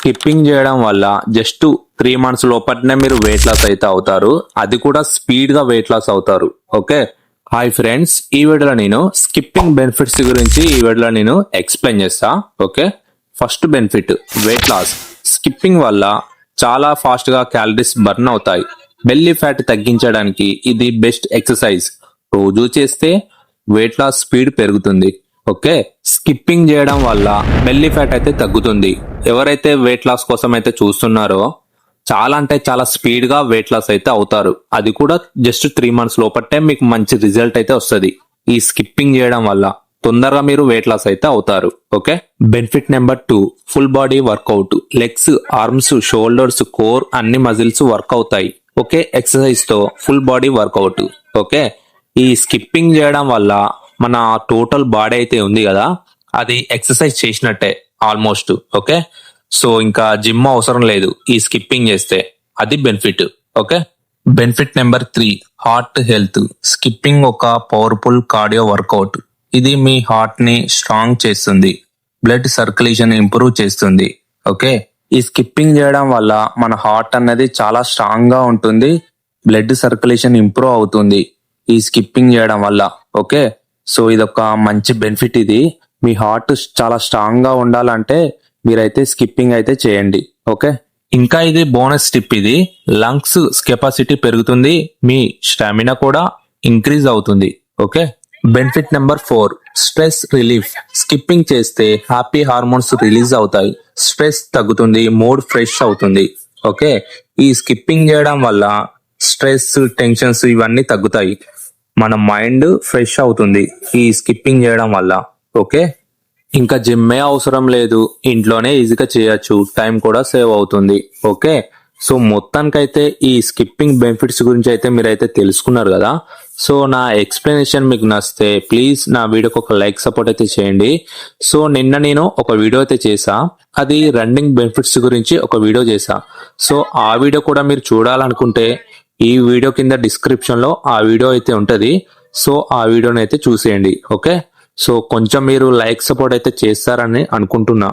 Skipping చేయడం వల్ల just 3 months లోపలనే మీరు వెయిట్ లాస్ అయితే అవుతారు. అది కూడా స్పీడ్ గా వెయిట్ లాస్ అవుతారు. ఓకే, హాయ్ ఫ్రెండ్స్, ఈ వీడియోలో నేను స్కిప్పింగ్ బెనిఫిట్స్ గురించి ఎక్స్ప్లెయిన్ చేస్తా. Okay, first benefit weight loss. Skipping వల్ల చాలా ఫాస్ట్ గా క్యాలరీస్ బర్న్ అవుతాయి. బెల్లీ ఫ్యాట్ తగ్గించడానికి ఇది బెస్ట్ ఎక్సర్సైజ్. రోజు చేస్తే వెయిట్ లాస్ స్పీడ్ పెరుగుతుంది. ఓకే, స్కిప్పింగ్ చేయడం వల్ల బెల్లీ ఫ్యాట్ అయితే తగ్గుతుంది. ఎవరైతే వెయిట్ లాస్ కోసం అయితే చూస్తున్నారో చాలా అంటే చాలా స్పీడ్ గా వెయిట్ లాస్ అయితే అవుతారు. అది కూడా జస్ట్ 3 months లోపట్టే మీకు మంచి రిజల్ట్ అయితే వస్తుంది. ఈ స్కిప్పింగ్ చేయడం వల్ల తొందరగా మీరు వెయిట్ లాస్ అయితే అవుతారు. Okay, benefit number 2 full body work out. Legs, arms, shoulders, core అన్ని మజిల్స్ వర్క్ అవుతాయి. ఓకే, ఎక్సర్సైజ్ తో ఫుల్ బాడీ వర్కౌట్. ఓకే, ఈ స్కిప్పింగ్ చేయడం వల్ల మన టోటల్ బాడీ అయితే ఉంది కదా, అది ఎక్సర్సైజ్ చేసినట్టే ఆల్మోస్ట్. ఓకే, సో ఇంకా జిమ్ అవసరం లేదు ఈ స్కిప్పింగ్ చేస్తే. అది benefit. Okay, benefit number 3 heart health. Skipping ఒక పవర్ఫుల్ కార్డియో వర్కౌట్. ఇది మీ హార్ట్ ని స్ట్రాంగ్ చేస్తుంది, బ్లడ్ సర్క్యులేషన్ ఇంప్రూవ్ చేస్తుంది. ఓకే, ఈ స్కిప్పింగ్ చేయడం వల్ల మన హార్ట్ అనేది చాలా స్ట్రాంగ్ గా ఉంటుంది, బ్లడ్ సర్క్యులేషన్ ఇంప్రూవ్ అవుతుంది ఈ స్కిప్పింగ్ చేయడం వల్ల. ఓకే, సో ఇదొక మంచి బెనిఫిట్. ఇది మీ హార్ట్ చాలా స్ట్రాంగ్ గా ఉండాలంటే మీరైతే స్కిప్పింగ్ అయితే చేయండి. ఓకే, ఇంకా ఇది బోనస్ టిప్. ఇది లంగ్స్ కెపాసిటీ పెరుగుతుంది, మీ స్టామినా కూడా ఇంక్రీజ్ అవుతుంది. Okay, benefit number 4 stress relief. Skipping చేస్తే హ్యాపీ హార్మోన్స్ రిలీజ్ అవుతాయి, స్ట్రెస్ తగ్గుతుంది, మూడ్ ఫ్రెష్ అవుతుంది. ఓకే, ఈ స్కిప్పింగ్ చేయడం వల్ల స్ట్రెస్, టెన్షన్స్ ఇవన్నీ తగ్గుతాయి, మన మైండ్ ఫ్రెష్ అవుతుంది ఈ స్కిప్పింగ్ చేయడం వల్ల. ఓకే, ఇంకా జిమ్మే అవసరం లేదు, ఇంట్లోనే ఈజీగా చేయొచ్చు, టైం కూడా సేవ్ అవుతుంది. ఓకే, సో మొత్తానికైతే ఈ స్కిప్పింగ్ బెనిఫిట్స్ గురించి అయితే మీరైతే తెలుసుకున్నారు కదా. సో నా ఎక్స్ప్లెనేషన్ మీకు నచ్చితే ప్లీజ్ నా వీడియోకి ఒక లైక్, సపోర్ట్ అయితే చేయండి. సో నిన్న నేను ఒక వీడియో అయితే చేసా, అది రన్నింగ్ బెనిఫిట్స్ గురించి ఒక వీడియో చేసా. సో ఆ వీడియో కూడా మీరు చూడాలనుకుంటే ఈ వీడియో కింద డిస్క్రిప్షన్ లో ఆ వీడియో అయితే ఉంటది. సో ఆ వీడియోని అయితే చూసేయండి. ఓకే, సో కొంచెం మీరు లైక్, సపోర్ట్ అయితే చేస్తారని అనుకుంటున్నా.